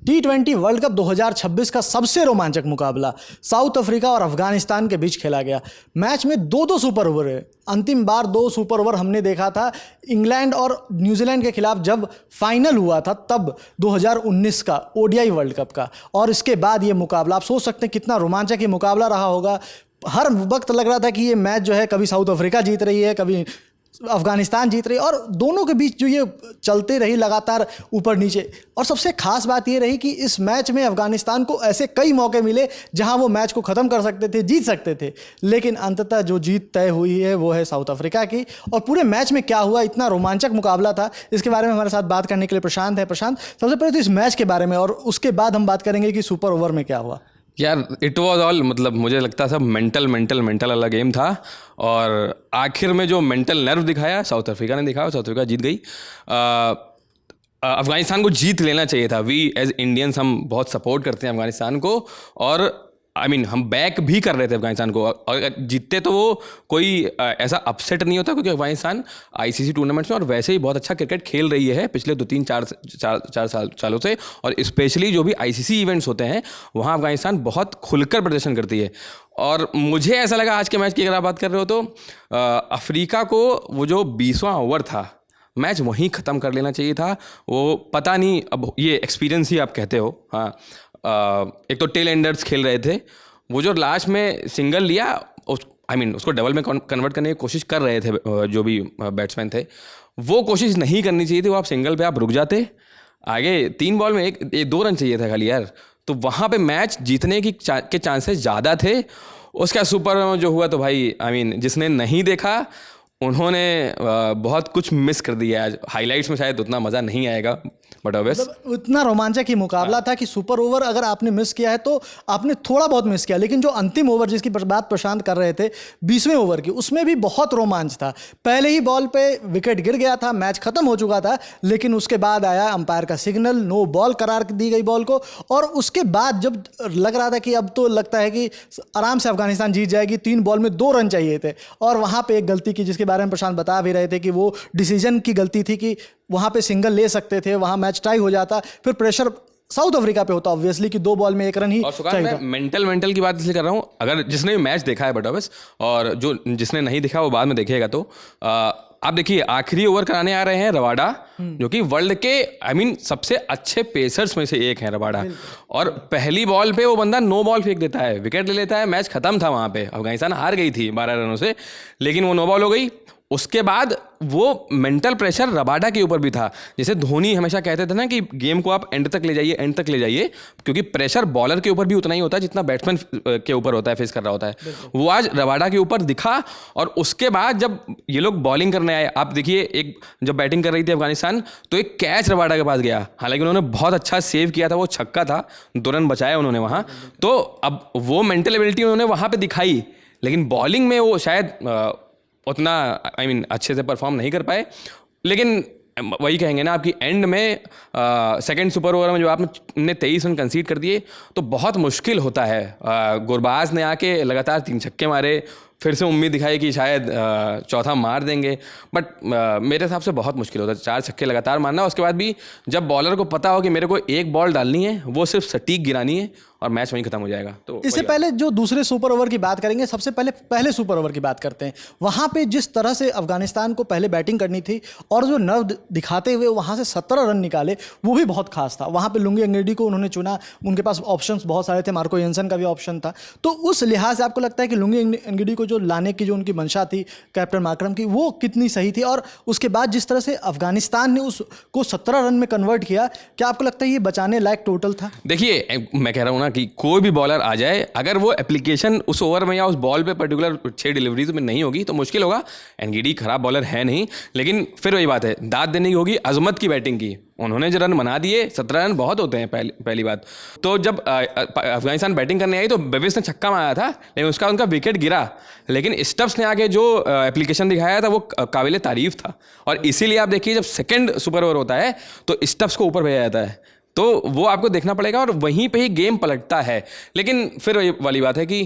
T20 world cup 2026 का सबसे रोमांचक मुकाबला साउथ अफ्रीका और अफगानिस्तान के बीच खेला गया। मैच में दो दो सुपर ओवर है। अंतिम बार दो सुपर ओवर हमने देखा था इंग्लैंड और न्यूजीलैंड के खिलाफ जब फाइनल हुआ था, तब 2019 का ODI वर्ल्ड कप का। और इसके बाद ये मुकाबला, आप सोच सकते हैं कितना रोमांचक ये मुकाबला रहा होगा। हर वक्त लग रहा था कि ये मैच जो है कभी साउथ अफ्रीका जीत रही है, कभी अफगानिस्तान जीत रही, और दोनों के बीच जो ये चलते रही लगातार ऊपर नीचे। और सबसे खास बात ये रही कि इस मैच में अफगानिस्तान को ऐसे कई मौके मिले जहां वो मैच को ख़त्म कर सकते थे, जीत सकते थे, लेकिन अंततः जो जीत तय हुई है वो है साउथ अफ्रीका की। और पूरे मैच में क्या हुआ, इतना रोमांचक मुकाबला था, इसके बारे में हमारे साथ बात करने के लिए प्रशांत है। प्रशांत, सबसे पहले तो इस मैच के बारे में, और उसके बाद हम बात करेंगे कि सुपर ओवर में क्या हुआ। यार इट वॉज ऑल, मतलब मुझे लगता था मेंटल वाला गेम था। और आखिर में जो मेंटल नर्व दिखाया साउथ अफ्रीका ने दिखाया, साउथ अफ्रीका जीत गई। अफगानिस्तान को जीत लेना चाहिए था। वी एज इंडियंस हम बहुत सपोर्ट करते हैं अफगानिस्तान को, और हम बैक भी कर रहे थे अफगानिस्तान को। और अगर जीतते तो वो कोई ऐसा अपसेट नहीं होता, क्योंकि अफगानिस्तान ICC टूर्नामेंट्स में और वैसे ही बहुत अच्छा क्रिकेट खेल रही है पिछले 2-3-4 सालों से। और स्पेशली जो भी ICC इवेंट्स होते हैं वहाँ अफगानिस्तान बहुत खुलकर प्रदर्शन करती है। और मुझे ऐसा लगा आज के मैच की, अगर आप बात कर रहे हो तो अफ्रीका को वो जो 20वां ओवर था, मैच वहीं ख़त्म कर लेना चाहिए था। वो पता नहीं, अब ये एक्सपीरियंस ही आप कहते हो। हाँ, एक तो टेल एंडर्स खेल रहे थे, वो जो लास्ट में सिंगल लिया उसको डबल में कन्वर्ट करने की कोशिश कर रहे थे जो भी बैट्समैन थे। वो कोशिश नहीं करनी चाहिए थी। वो आप सिंगल पे आप रुक जाते, आगे 3 बॉल में 2 रन चाहिए था खाली यार, तो वहाँ पे मैच जीतने के चांसेस ज़्यादा थे। उसका सुपर जो हुआ तो भाई जिसने नहीं देखा उन्होंने बहुत कुछ मिस कर दिया। आज हाइलाइट्स में शायद उतना मज़ा नहीं आएगा, बट मतलब इतना रोमांचक ही मुकाबला था कि सुपर ओवर अगर आपने मिस किया है तो आपने थोड़ा बहुत मिस किया। लेकिन जो अंतिम ओवर जिसकी बात प्रशांत कर रहे थे, 20वें ओवर की, उसमें भी बहुत रोमांच था। पहले ही बॉल पे विकेट गिर गया था, मैच खत्म हो चुका था, लेकिन उसके बाद आया अंपायर का सिग्नल, नो बॉल करार दी गई बॉल को। और उसके बाद जब लग रहा था कि अब तो लगता है कि आराम से अफगानिस्तान जीत जाएगी, 3 बॉल में 2 रन चाहिए थे, और वहाँ पर एक गलती की जिसके बारे में प्रशांत बता भी रहे थे कि वो डिसीजन की गलती थी कि वहाँ पे सिंगल ले सकते थे, वहाँ मैच टाई हो जाता, फिर प्रेशर साउथ अफ्रीका पे होता ऑब्वियसली कि 2 बॉल में 1 रन ही चाहिए। मैं मेंटल की बात इसलिए कर रहा हूँ, अगर जिसने भी मैच देखा है बट ऑब्वियस, और जो जिसने नहीं देखा वो बाद में देखेगा, तो आप देखिए आखिरी ओवर कराने आ रहे हैं रबाडा, जो कि वर्ल्ड के सबसे अच्छे पेसर्स में से एक है रबाडा। और पहली बॉल पे वो बंदा नो बॉल फेंक देता है, विकेट ले लेता है, मैच खत्म था वहाँ पे। अफगानिस्तान हार गई थी 12 रनों से, लेकिन वो नो बॉल हो गई। उसके बाद वो मेंटल प्रेशर रबाडा के ऊपर भी था। जैसे धोनी हमेशा कहते थे ना कि गेम को आप एंड तक ले जाइए, क्योंकि प्रेशर बॉलर के ऊपर भी उतना ही होता है जितना बैट्समैन के ऊपर होता है, फेस कर रहा होता है। वो आज रबाडा के ऊपर दिखा। और उसके बाद जब ये लोग बॉलिंग करने आए, आप देखिए, जब बैटिंग कर रही थी अफगानिस्तान, तो एक कैच रबाडा के पास गया, हालांकि उन्होंने बहुत अच्छा सेव किया था, वो छक्का था, 2 रन बचाए उन्होंने वहाँ। तो अब वो मेंटल एबिलिटी उन्होंने वहाँ पर दिखाई, लेकिन बॉलिंग में वो शायद उतना अच्छे से परफॉर्म नहीं कर पाए। लेकिन वही कहेंगे ना, आपकी एंड में सेकंड सुपर ओवर में जो आपने 23 रन कंसीड कर दिए, तो बहुत मुश्किल होता है। गुरबाज ने आके लगातार 3 छक्के मारे, फिर से उम्मीद दिखाई कि शायद चौथा मार देंगे, बट मेरे हिसाब से बहुत मुश्किल होता है 4 छक्के लगातार मारना। उसके बाद भी जब बॉलर को पता हो कि मेरे को 1 बॉल डालनी है, वो सिर्फ सटीक गिरानी है, और मैच वहीं खत्म हो जाएगा। तो इससे पहले जो दूसरे सुपर ओवर की बात करेंगे, सबसे पहले सुपर ओवर की बात करते हैं। वहाँ पे जिस तरह से अफगानिस्तान को पहले बैटिंग करनी थी और जो नर्व दिखाते हुए वहाँ से 17 रन निकाले, वो भी बहुत खास था। वहाँ पे लुंगी एंगडी को उन्होंने चुना, उनके पास ऑप्शंस बहुत सारे थे, मार्को येंसन का भी ऑप्शन था। तो उस लिहाज से आपको लगता है कि लुंगी एंगडी को जो लाने की जो उनकी मंशा थी कैप्टन मार्करम की, वो कितनी सही थी? और उसके बाद जिस तरह से अफगानिस्तान ने उसको 17 रन में कन्वर्ट किया, क्या आपको लगता है ये बचाने लायक टोटल था? देखिए, मैं कह रहा हूँ ना कि कोई भी बॉलर आ जाए, अगर वो एप्लीकेशन उस ओवर में या उस बॉल पे पर्टिकुलर 6 डिलीवरीज में नहीं होगी तो मुश्किल होगा। एनगीडी खराब बॉलर है नहीं, लेकिन फिर वही बात है, दाद देने की होगी अजमत की बैटिंग की। उन्होंने जो रन बना दिए, 17 रन बहुत होते हैं पहली बात। तो जब अफगानिस्तान बैटिंग करने आई तो बेविस ने छक्का मारा था, लेकिन उनका विकेट गिरा, लेकिन स्टब्स ने आगे जो एप्लीकेशन दिखाया था वो काबिल तारीफ था। और इसीलिए आप देखिए, जब सेकंड सुपर ओवर होता है तो स्टब्स को ऊपर भेजा जाता है, तो वो आपको देखना पड़ेगा और वहीं पे ही गेम पलटता है। लेकिन फिर वही वाली बात है कि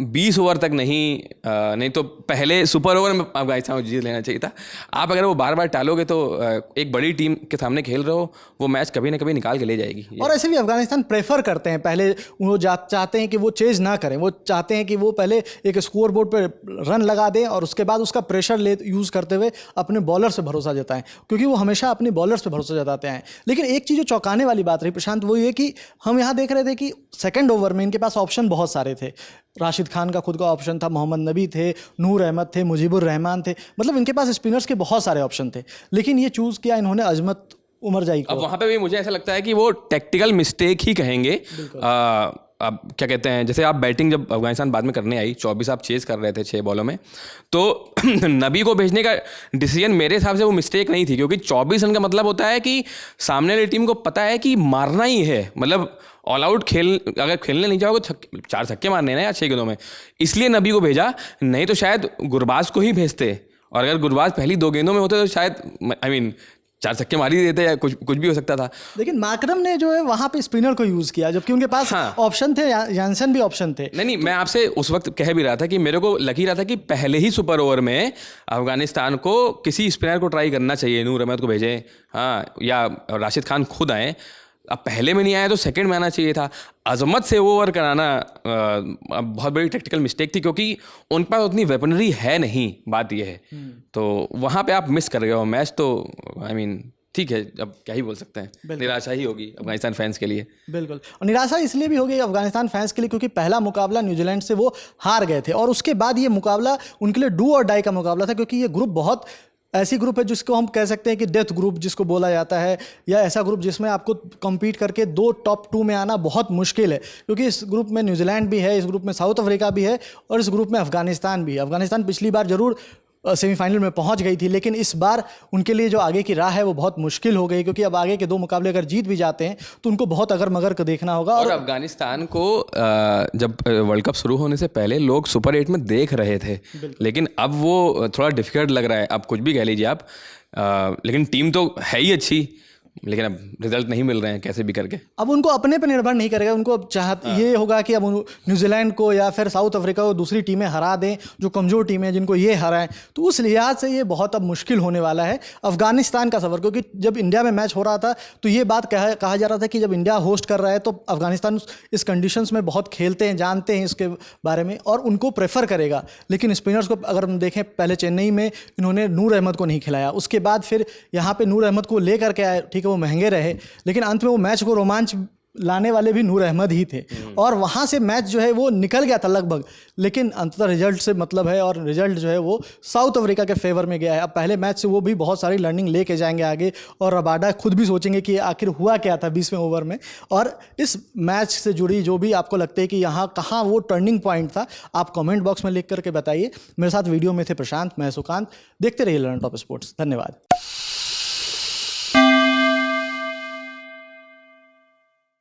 20 ओवर तक नहीं तो पहले सुपर ओवर में अफगानिस्तान को जीत लेना चाहिए था। आप अगर वो बार बार टालोगे तो एक बड़ी टीम के सामने खेल रहे हो, वो मैच कभी ना कभी निकाल के ले जाएगी। और ऐसे भी अफगानिस्तान प्रेफर करते हैं, पहले वो चाहते हैं कि वो चेज ना करें, वो चाहते हैं कि वो पहले एक स्कोर बोर्ड पर रन लगा दें और उसके बाद उसका प्रेशर यूज़ करते हुए अपने बॉलर से भरोसा जताएं, क्योंकि वो हमेशा अपने बॉलर्स पे भरोसा जताते हैं। लेकिन एक चीज़ जो चौंकाने वाली बात रही प्रशांत, वो ये कि हम यहाँ देख रहे थे कि सेकंड ओवर में इनके पास ऑप्शन बहुत सारे थे। राशिद खान का खुद का ऑप्शन था, मोहम्मद नबी थे, नूर अहमद थे, मुजीबुर रहमान थे, मतलब इनके पास स्पिनर्स के बहुत सारे ऑप्शन थे। लेकिन ये चूज़ किया इन्होंने अजमत उमर जाई को। अब वहाँ पे भी मुझे ऐसा लगता है कि वो टेक्टिकल मिस्टेक ही कहेंगे। अब क्या कहते हैं, जैसे आप बैटिंग जब अफगानिस्तान बाद में करने आई, 24 आप चेज कर रहे थे 6 बॉलों में, तो नबी को भेजने का डिसीजन मेरे हिसाब से वो मिस्टेक नहीं थी, क्योंकि 24 रन का मतलब होता है कि सामने वाली टीम को पता है कि मारना ही है, मतलब ऑल आउट अगर खेलने नहीं जाओगे 4 छक्के मारने ना या 6 गेंदों में, इसलिए नबी को भेजा। नहीं तो शायद गुरबाज को ही भेजते, और अगर गुरबाज पहली 2 गेंदों में होते तो शायद 4 छक्के मार ही देते, या कुछ भी हो सकता था। लेकिन माकरम ने जो है वहाँ पे स्पिनर को यूज़ किया, जबकि उनके पास ऑप्शन थे, जानसन भी ऑप्शन थे। नहीं, मैं आपसे उस वक्त कह भी रहा था कि मेरे को लग ही रहा था कि पहले ही सुपर ओवर में अफगानिस्तान को किसी स्पिनर को ट्राई करना चाहिए, नूर अहमद को भेजें, हाँ, या राशिद खान खुद आए। अब पहले में नहीं आया तो सेकंड में आना चाहिए था। अजमत से वो ओवर कराना बहुत बड़ी टेक्टिकल मिस्टेक थी, क्योंकि उन पास उतनी वेपनरी है नहीं, बात यह है। तो वहाँ पे आप मिस कर गए हो मैच, तो ठीक है, अब क्या ही बोल सकते हैं, निराशा ही होगी अफगानिस्तान फैंस के लिए। बिल्कुल, और निराशा इसलिए भी हो गई अफगानिस्तान फैंस के लिए क्योंकि पहला मुकाबला न्यूजीलैंड से वो हार गए थे, और उसके बाद ये मुकाबला उनके लिए डू और डाई का मुकाबला था, क्योंकि ये ग्रुप बहुत ऐसी ग्रुप है जिसको हम कह सकते हैं कि डेथ ग्रुप जिसको बोला जाता है, या ऐसा ग्रुप जिसमें आपको कम्पीट करके 2 टॉप 2 में आना बहुत मुश्किल है, क्योंकि इस ग्रुप में न्यूजीलैंड भी है, इस ग्रुप में साउथ अफ्रीका भी है, और इस ग्रुप में अफगानिस्तान भी है। अफगानिस्तान पिछली बार जरूर सेमीफाइनल में पहुंच गई थी, लेकिन इस बार उनके लिए जो आगे की राह है वो बहुत मुश्किल हो गई, क्योंकि अब आगे के 2 मुकाबले अगर जीत भी जाते हैं तो उनको बहुत अगर मगर को देखना होगा। और अफगानिस्तान को जब वर्ल्ड कप शुरू होने से पहले लोग सुपर 8 में देख रहे थे, लेकिन अब वो थोड़ा डिफिकल्ट लग रहा है। अब कुछ भी कह लीजिए आप, लेकिन टीम तो है ही अच्छी, लेकिन अब रिजल्ट नहीं मिल रहे हैं कैसे भी करके। अब उनको अपने पे निर्भर नहीं करेगा, उनको अब ये होगा कि अब न्यूजीलैंड को या फिर साउथ अफ्रीका को दूसरी टीमें हरा दें, जो कमज़ोर टीमें हैं जिनको ये हराएं, तो उस लिहाज से ये बहुत अब मुश्किल होने वाला है अफगानिस्तान का सफ़र। क्योंकि जब इंडिया में मैच हो रहा था तो ये बात कहा जा रहा था कि जब इंडिया होस्ट कर रहा है तो अफगानिस्तान इस कंडीशंस में बहुत खेलते हैं, जानते हैं इसके बारे में, और उनको प्रेफर करेगा। लेकिन स्पिनर्स को अगर हम देखें, पहले चेन्नई में इन्होंने नूर अहमद को नहीं खिलाया, उसके बाद फिर यहाँ पर नूर अहमद को लेकर के आए, ठीक है वो महंगे रहे, लेकिन अंत में वो मैच को रोमांच लाने वाले भी नूर अहमद ही थे, और वहाँ से मैच जो है वो निकल गया था लगभग, लेकिन अंततः रिजल्ट से मतलब है, और रिजल्ट जो है वो साउथ अफ्रीका के फेवर में गया है। अब पहले मैच से वो भी बहुत सारी लर्निंग लेके जाएंगे आगे, और रबाडा खुद भी सोचेंगे कि आखिर हुआ क्या था 20वें ओवर में। और इस मैच से जुड़ी जो भी आपको लगता है कि यहाँ कहाँ वो टर्निंग पॉइंट था, आप कमेंट बॉक्स में लिख करके बताइए। मेरे साथ वीडियो में थे प्रशांत, मैं सुकांत। देखते रहिए लर्न टॉप स्पोर्ट्स। धन्यवाद।